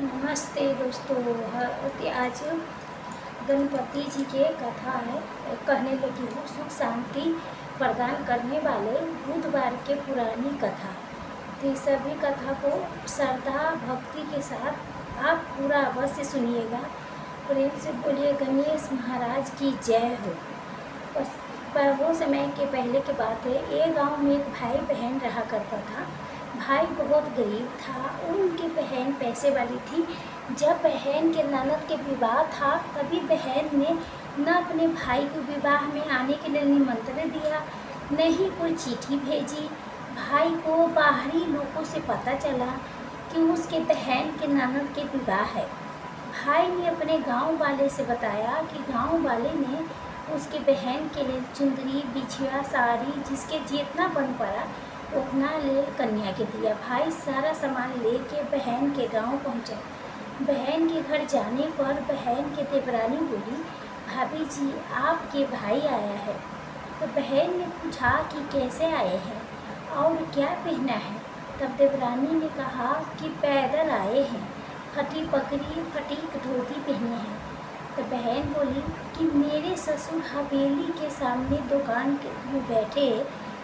नमस्ते दोस्तों। आज गणपति जी के कथा है। कहने लगी हूँ सुख शांति प्रदान करने वाले बुधवार के पुरानी कथा। तो सभी कथा को श्रद्धा भक्ति के साथ आप पूरा अवश्य सुनिएगा। प्रेम से बोलिए गणेश महाराज की जय हो। वो समय के पहले की बात है। एक गांव में एक भाई बहन रहा करता था। भाई बहुत गरीब था और उनकी बहन पैसे वाली थी। जब बहन के ननद के विवाह था तभी बहन ने न अपने भाई को विवाह में आने के लिए निमंत्रण दिया, न ही कोई चिट्ठी भेजी। भाई को बाहरी लोगों से पता चला कि उसके बहन के ननद के विवाह है। भाई ने अपने गांव वाले से बताया कि गांव वाले ने उसके बहन के लिए चुंदरी बिछिया साड़ी जिसके जितना बन पड़ा उतना ले कन्या के दिया। भाई सारा सामान लेके बहन के गांव पहुंचा। बहन के घर जाने पर बहन के देवरानी बोली, भाभी जी आपके भाई आया है। तो बहन ने पूछा कि कैसे आए हैं और क्या पहना है। तब देवरानी ने कहा कि पैदल आए हैं, फटी पकड़ी फटीक धोती पहने हैं। तो बहन बोली कि मेरे ससुर हवेली के सामने दुकान में बैठे,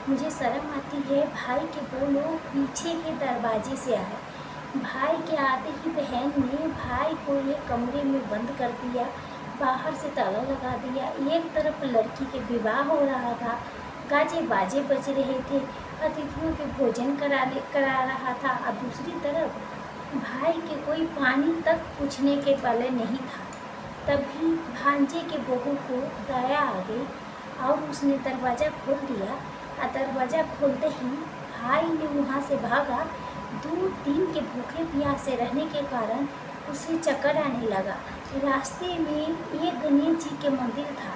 मुझे शर्म आती है। भाई के बोलो पीछे के दरवाजे से आए। भाई के आते ही बहन ने भाई को एक कमरे में बंद कर दिया, बाहर से ताला लगा दिया। एक तरफ लड़की के विवाह हो रहा था, गाजे बाजे बज रहे थे, अतिथियों के भोजन करा रहा था। और दूसरी तरफ भाई के कोई पानी तक पूछने के पहले नहीं था। तभी भांजे के बहू को दया आ गई और उसने दरवाज़ा खोल दिया। और दरवाज़ा खोलते ही भाई ने वहाँ से भागा। 2 दिन के भूखे प्यासे रहने के कारण उसे चक्कर आने लगा। रास्ते में एक गणेश जी के मंदिर था,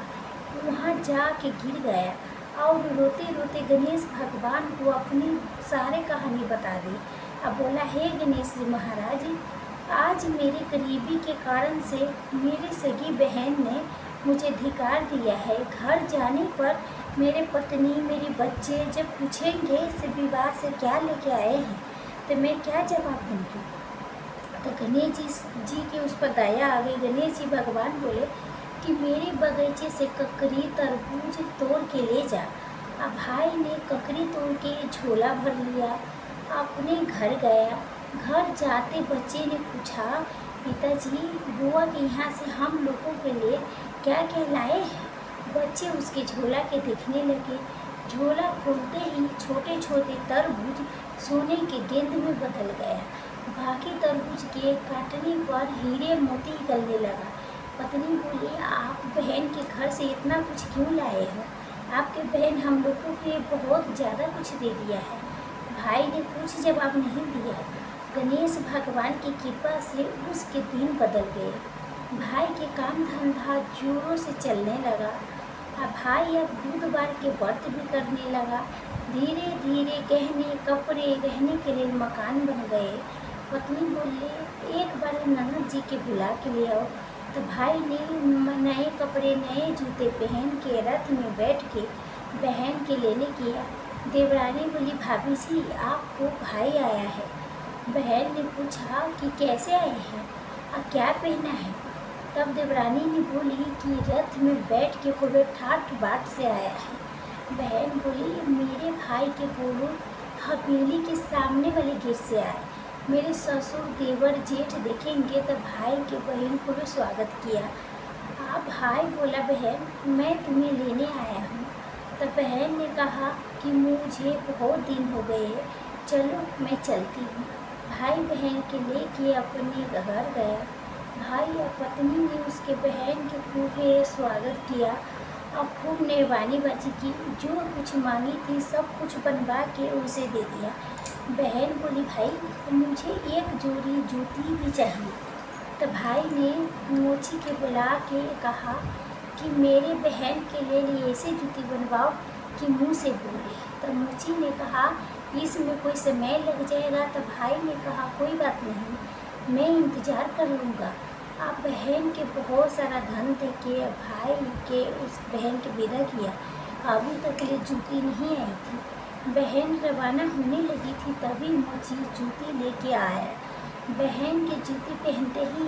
वहाँ जा के गिर गया और रोते रोते गणेश भगवान को अपनी सारे कहानी बता दी। अब बोला, हे गणेश जी महाराज, आज मेरे गरीबी के कारण से मेरी सगी बहन ने मुझे धिक्कार दिया है। घर जाने पर मेरे पत्नी मेरे बच्चे जब पूछेंगे इस विवाह से क्या लेके आए हैं तो मैं क्या जवाब दूँगी। तो गणेश जी की उस पर दया आ गई। गणेश जी भगवान बोले कि मेरे बगीचे से ककड़ी तरबूज तोड़ के ले जा। अब भाई ने ककड़ी तोड़ के झोला भर लिया, अपने घर गया। घर जाते बच्चे ने पूछा, पिताजी बुआ के यहाँ से हम लोगों के लिए क्या क्या लाए हैं। बच्चे उसके झोला के देखने लगे। झोला खोलते ही छोटे छोटे तरबूज सोने के गेंद में बदल गया। बाकी तरबूज के काटने पर हीरे मोती निकलने लगा। पत्नी बोली, आप बहन के घर से इतना कुछ क्यों लाए हो? आपके बहन हम लोगों के बहुत ज़्यादा कुछ दे दिया है। भाई ने कुछ जवाब नहीं दिया। गणेश भगवान की कृपा से उसके दिन बदल गए। भाई के काम धंधा जोरों से चलने लगा। अब भाई अब बुधवार के व्रत भी करने लगा। धीरे धीरे गहने कपड़े रहने के लिए मकान बन गए। पत्नी बोले, एक बार ननद जी के बुला के ले आओ। तो भाई ने नए कपड़े नए जूते पहन के रथ में बैठ के बहन के लेने किया। देवरानी बोली, भाभी जी आपको भाई आया है। बहन ने पूछा कि कैसे आए हैं और क्या पहना है। तब देवरानी ने बोली कि रथ में बैठ के खूब ठाठ बाट से आया है। बहन बोली, मेरे भाई के बोलो हवेली के सामने वाले गेट से आए। मेरे ससुर देवर जेठ देखेंगे तो भाई के बहन को भी स्वागत किया। अब भाई बोला, बहन मैं तुम्हें लेने आया हूँ। तब बहन ने कहा कि मुझे बहुत दिन हो गए, चलो मैं चलती हूँ। भाई बहन के लेके अपने घर गया। भाई और पत्नी ने उसके बहन के खूब स्वागत किया और खूब मेहरबानी बाजी की। जो कुछ मांगी थी सब कुछ बनवा के उसे दे दिया। बहन बोली, भाई मुझे एक जोड़ी जूती भी चाहिए। तो भाई ने मोची के बुला के कहा कि मेरे बहन के लिए ऐसे जूती बनवाओ कि मुँह से बोले। तो मोची ने कहा इसमें कोई समय लग जाएगा। तो भाई ने कहा कोई बात नहीं, मैं इंतज़ार कर लूँगा। आप बहन के बहुत सारा धन दे के भाई के उस बहन के विदा किया। अभी तक लिए जूती नहीं आई थी। बहन रवाना होने लगी थी तभी मोची जूती लेके आया। बहन के जूते पहनते ही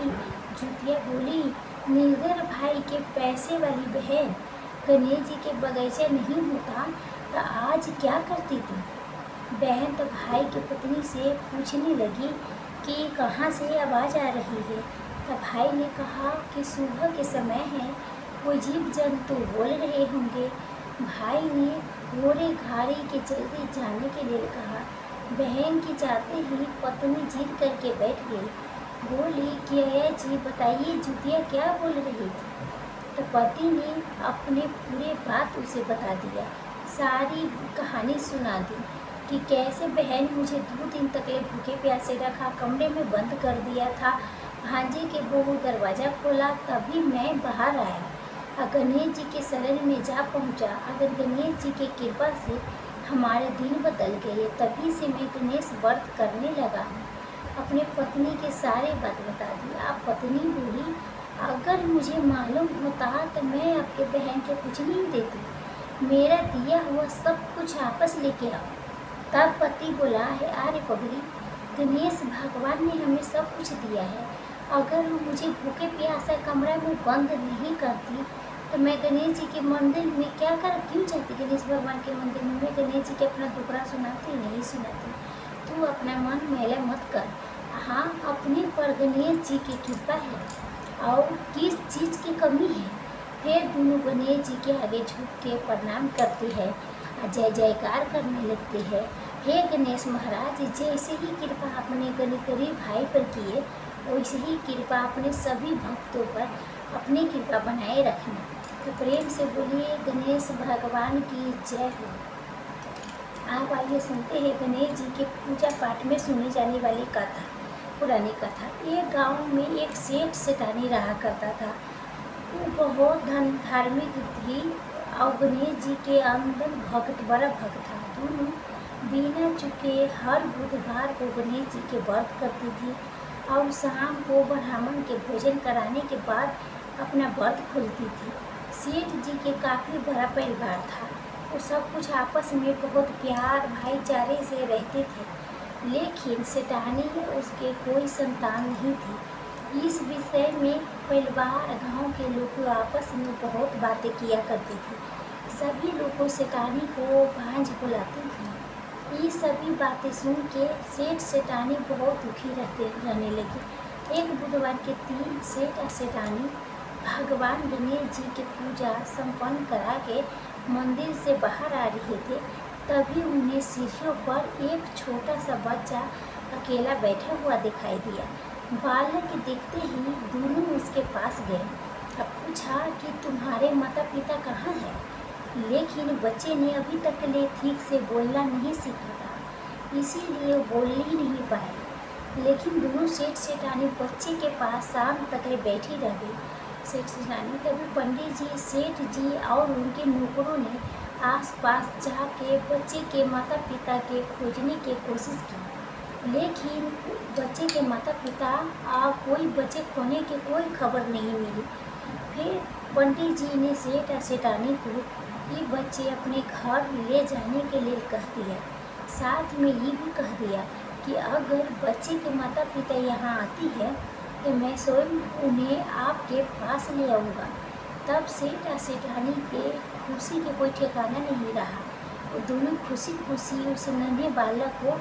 जुतिया बोली, निर्धर भाई के पैसे वाली बहन, गणेश जी के बगीचा नहीं होता तो आज क्या करती तुम? बहन तो भाई की पत्नी से पूछने लगी कि कहाँ से आवाज़ आ रही है। तो भाई ने कहा कि सुबह के समय है, कोई जीव जंतु बोल रहे होंगे। भाई ने घोड़े गाड़ी के जल्दी जाने के लिए कहा। बहन की जाते ही पत्नी जिद करके बैठ गई। बोली कि अया जी बताइए, जुतिया क्या बोल रही थी? तो पति ने अपने पूरे बात उसे बता दिया, सारी कहानी सुना दी कि कैसे बहन मुझे 2 दिन तक ले भूखे प्यासे रखा, कमरे में बंद कर दिया था, भांजे के बहू दरवाज़ा खोला तभी मैं बाहर आया और गणेश जी के शरण में जा पहुंचा। अगर गणेश जी की कृपा से हमारे दिन बदल गए, तभी से मैं गणेश व्रत करने लगा हूँ। अपने पत्नी के सारे बात बता दी। अब पत्नी बोली, अगर मुझे मालूम होता तो मैं आपके बहन को कुछ नहीं देती, मेरा दिया हुआ सब कुछ वापस लेके आओ। तब पति बोला है, अरे पगली, गणेश भगवान ने हमें सब कुछ दिया है, अगर वो मुझे भूखे प्यासा कमरा में बंद नहीं करती तो मैं गणेश जी के मंदिर में क्या कर क्यों जाती? गणेश भगवान के मंदिर में मैं गणेश जी के अपना दुखड़ा सुनाती नहीं सुनाती। तू अपना मन मैला मत कर। हाँ, अपने पर गणेश जी की कृपा है और किस चीज़ की कमी है? फिर दोनों गणेश जी के आगे झुक के प्रणाम करती है, जय जयकार करने लगते हैं। हे गणेश महाराज, जैसे ही कृपा अपने गरीब भाई पर किए, वैसे ही कृपा अपने सभी भक्तों पर अपनी कृपा बनाए रखना। तो प्रेम से बोलिए, गणेश भगवान की जय हो। आप आइए सुनते हैं गणेश जी के पूजा पाठ में सुनी जाने वाली कथा, पुरानी कथा। एक गांव में एक सेठ सेठानी रहा करता था। वो बहुत धार्मिक थी और गणेश जी के अंदर बड़ा भक्त था। दोनों बिना चुके हर बुधवार को गणेश जी के व्रत करती थी और शाम को ब्राह्मण के भोजन कराने के बाद अपना व्रत खोलती थी। सेठ जी के काफ़ी बड़ा परिवार था। वो सब कुछ आपस में बहुत प्यार भाईचारे से रहते थे, लेकिन सेठानी उसके कोई संतान नहीं थी। इस विषय में परिवार गांव के लोग आपस में बहुत बातें किया करते थे। सभी लोग सेठानी को भांज बुलाती थी। ये सभी बातें सुन के सेठ सेठानी बहुत दुखी रहने लगी। एक बुधवार के दिन सेठ और सेठानी भगवान गणेश जी की पूजा संपन्न करा के मंदिर से बाहर आ रहे थे। तभी उन्हें सीढ़ियों पर एक छोटा सा बच्चा अकेला बैठा हुआ दिखाई दिया। बालक देखते ही दोनों उसके पास गए और पूछा कि तुम्हारे माता पिता कहाँ हैं? लेकिन बच्चे ने अभी तक ले ठीक से बोलना नहीं सीखा था, इसीलिए बोल ही नहीं पाए। लेकिन दोनों सेठ सेठानी बच्चे के पास शाम तक ले बैठी रह गई। सेठ सेठानी तभी पंडित जी, सेठ जी और उनके नौकरों ने आसपास जाके बच्चे के माता पिता के खोजने की कोशिश की, लेकिन बच्चे के माता पिता कोई बच्चे खोने की कोई खबर नहीं मिली। फिर पंडित जी ने सेठ और सेठानी को ये बच्चे अपने घर ले जाने के लिए कह दिया। साथ में ये भी कह दिया कि अगर बच्चे के माता पिता यहाँ आती है तो मैं स्वयं उन्हें आपके पास ले आऊँगा। तब सेठ और सेठानी के खुशी के कोई ठिकाना नहीं रहा। वो दोनों खुशी खुशी उस नन्हे बालक को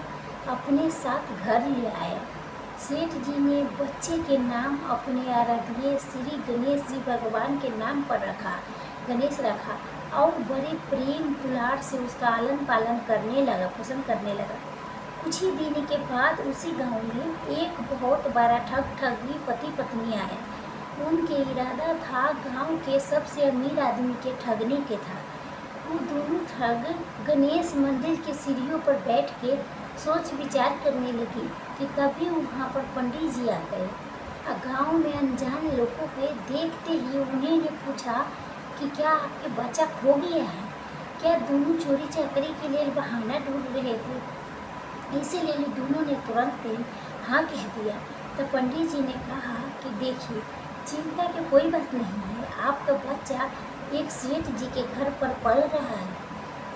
अपने साथ घर ले आए। सेठ जी ने बच्चे के नाम अपने आराध्य श्री गणेश जी भगवान के नाम पर गणेश रखा और बड़े प्रेम दुलार से उसका आलन पालन करने लगा, पोषण करने लगा। कुछ ही दिन के बाद उसी गांव में एक बहुत बड़ा ठगी पति पत्नी आए। उनके इरादा था गांव के सबसे अमीर आदमी के ठगने के था। वो दोनों ठग गणेश मंदिर के सीढ़ियों पर बैठ के सोच विचार करने लगी कि तभी वहाँ पर पंडित जी आ गए। गांव में अनजान लोगों के देखते ही उन्होंने पूछा कि क्या आपके बच्चा खो गया है? क्या दोनों चोरी चकारी के लिए बहाना ढूंढ रहे थे? इसीलिए दोनों ने तुरंत हाँ कह दिया। तो पंडित जी ने कहा कि देखिए, चिंता की कोई बात नहीं है, आपका बच्चा एक सेठ जी के घर पर पल रहा है।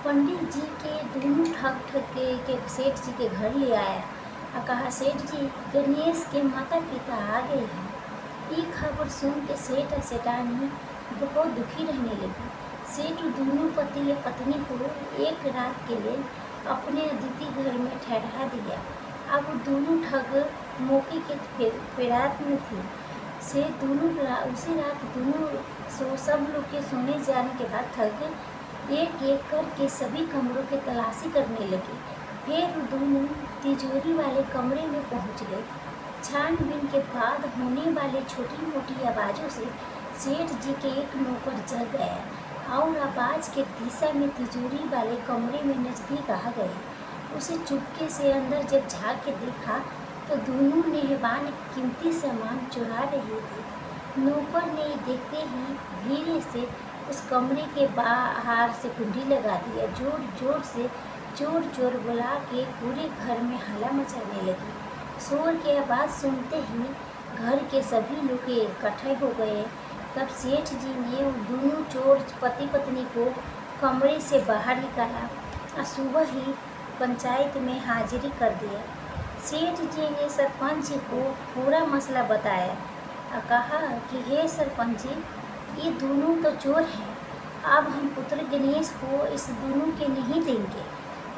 पंडित जी के दोनों ठग के सेठ जी के घर ले आया कहा, सेठ जी, गणेश के माता पिता आ गए हैं। ये खबर सुन के सेठ और सेठानी बहुत दुखी रहने लगी। सेठ दोनों पति या पत्नी को एक रात के लिए अपने अतिथि घर में ठहरा दिया। अब दोनों ठग मौके के फिराक में थे। से उसी रात दोनों सब लोग के सोने जाने के बाद ठग एक एक करके सभी कमरों की तलाशी करने लगे। फिर दोनों तिजोरी वाले कमरे में पहुंच गए। छानबीन के बाद होने वाले छोटी मोटी आवाज़ों से सेठ जी के एक नौकर जग गया और आवाज़ के दिशा में तिजोरी वाले कमरे में नज़दीक आ गए। उसे चुपके से अंदर जब झाँक के देखा तो दोनों नेहवान कीमती सामान चुरा रहे थे। नौकर ने देखते ही धीरे से उस कमरे के बाहर से कुंडी लगा दिया। जोर जोर से चोर बुला के पूरे घर में हल्ला मचाने लगी। शोर की आवाज़ सुनते ही घर के सभी लोग इकट्ठे हो गए। तब सेठ जी ने दोनों चोर पति पत्नी को कमरे से बाहर निकाला और सुबह ही पंचायत में हाजिरी कर दिया। सेठ जी ने सरपंच जी को पूरा मसला बताया और कहा कि हे सरपंच जी, ये दोनों तो चोर हैं। अब हम पुत्र गणेश को इस दोनों के नहीं देंगे।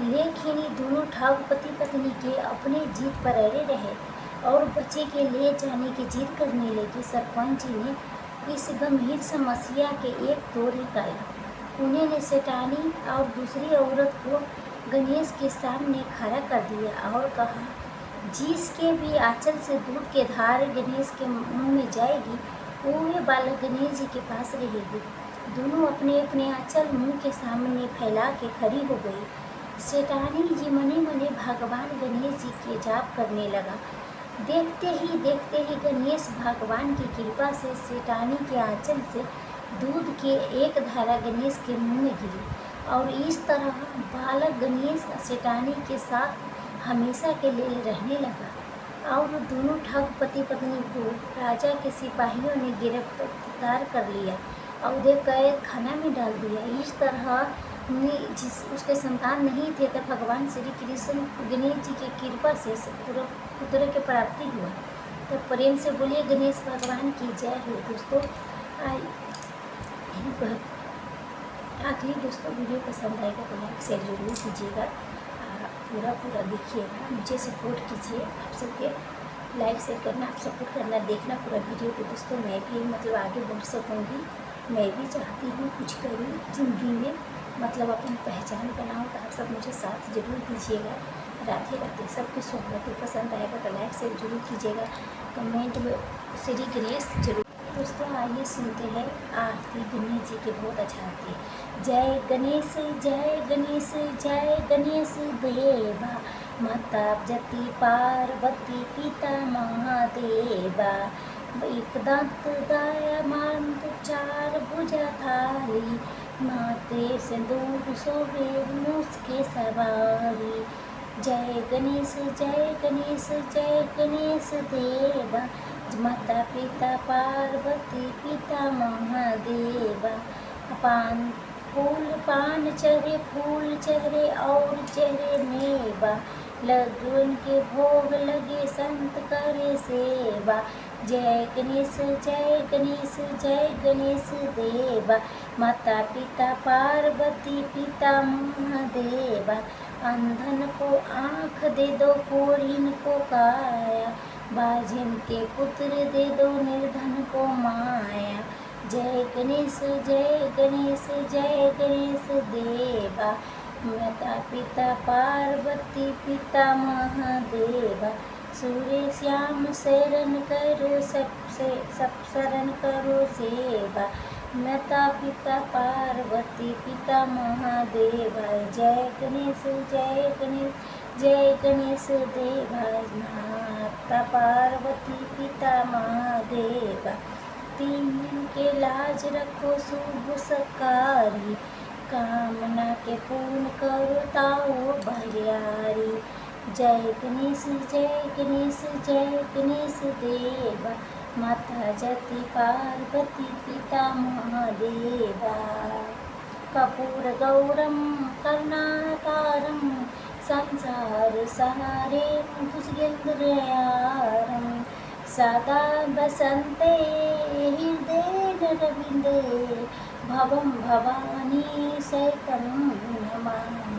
लेकिन ये दोनों ठग पति पत्नी के अपने जीत पर अड़े रहे और बच्चे के ले जाने की जिद करने लगे। सरपंच जी ने इस गंभीर समस्या के एक तोड़ निकाला। उन्होंने सेठानी और दूसरी औरत को गणेश के सामने खड़ा कर दिया और कहा, जिसके भी आंचल से दूध के धार गणेश के मुंह में जाएगी, वह बालक गणेश जी के पास रहेगी। दोनों अपने अपने आंचल मुंह के सामने फैला के खड़ी हो गई। सेठानी जी मने मने भगवान गणेश जी के जाप करने लगा। देखते ही गणेश भगवान की कृपा से सेठानी के आंचल से दूध के एक धारा गणेश के मुंह में गिरी और इस तरह बालक गणेश सेठानी के साथ हमेशा के लिए रहने लगा। और दोनों ठग पति पत्नी को राजा के सिपाहियों ने गिरफ्तार कर लिया और उन्हें कैद खाना में डाल दिया। इस तरह उसके संतान नहीं थे तब भगवान श्री कृष्ण गणेश जी की कृपा से पुत्र की प्राप्ति हुआ। तब प्रेम से बोलिए गणेश भगवान की जय हो। दोस्तों आखिरी दोस्तों वीडियो पसंद आएगा तो लाइक शेयर जरूर कीजिएगा, पूरा देखिएगा, मुझे सपोर्ट कीजिए। आप सबके लाइक शेयर करना, आप सपोर्ट करना, देखना पूरा वीडियो। तो दोस्तों मैं भी आगे बढ़ सकूँगी। मैं भी चाहती हूँ कुछ करूँ ज़िंदगी में, अपनी पहचान बनाऊँ। तो आप सब मुझे साथ जरूर दीजिएगा। राधे राधे। सबकी सोहबत पसंद आएगा तो लाइक शेयर जरूर कीजिएगा, कमेंट में श्री गणेश जरूर। दोस्तों आइए सुनते हैं आरती गणेश जी की, बहुत अच्छा आती है। जय गणेश जय गणेश जय गणेश देवा, माता जति पार्वती पिता महादेवा, एक दांत दाया मांत चार भुजाधारी, माते सिंदूर शोभे मुस्के सवारी। जय गणेश जय गणेश जय गणेश देवा, माता पिता पार्वती पिता महादेवा। पान चढ़े फूल चढ़े और चढ़े मेवा, लगन के भोग लगे संत करे सेवा। जय गणेश जय गणेश जय गणेश देवा, माता पिता पार्वती पिता महादेवा। अंधन को आँख दे दो कोढ़ीन को काया, बाझिन के पुत्र दे दो निर्धन को माया। जय गणेश जय गणेश जय गणेश देवा, माता पिता पार्वती पिता महादेवा। सूर्य श्याम शरण करो सब शरण करो सेवा, माता पिता पार्वती पिता महादेवा। जय गणेश जय गणेश जय गणेश देवा, माता पार्वती पिता महादेवा। तीन के लाज रखो शुभ सकारी, कामना के पूर्ण करो ताओ भरियारी। जय गणेश जय गणेश जय गणेश देवा, माता जति पार्वती पिता महादेवा। कर्पूर गौरम करुणाकारं संसार सहारे भुजगेन्द्रयारं सदा बसन्ते हृदये रविन्दे भवं भवानी सहितं नमामि।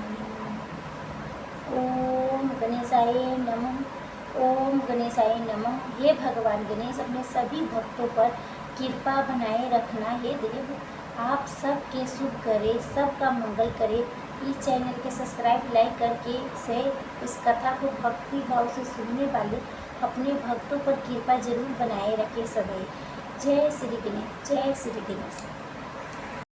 ओम गणेशाय नमः। ओम गणेशाय नमः। हे भगवान गणेश, अपने सभी भक्तों पर कृपा बनाए रखना। हे देव, आप सबके शुभ करे, सबका मंगल करे। इस चैनल के सब्सक्राइब लाइक करके से इस कथा को भक्ति भाव से सुनने वाले अपने भक्तों पर कृपा जरूर बनाए रखे सदैव। जय श्री गणेश, जय श्री गणेश।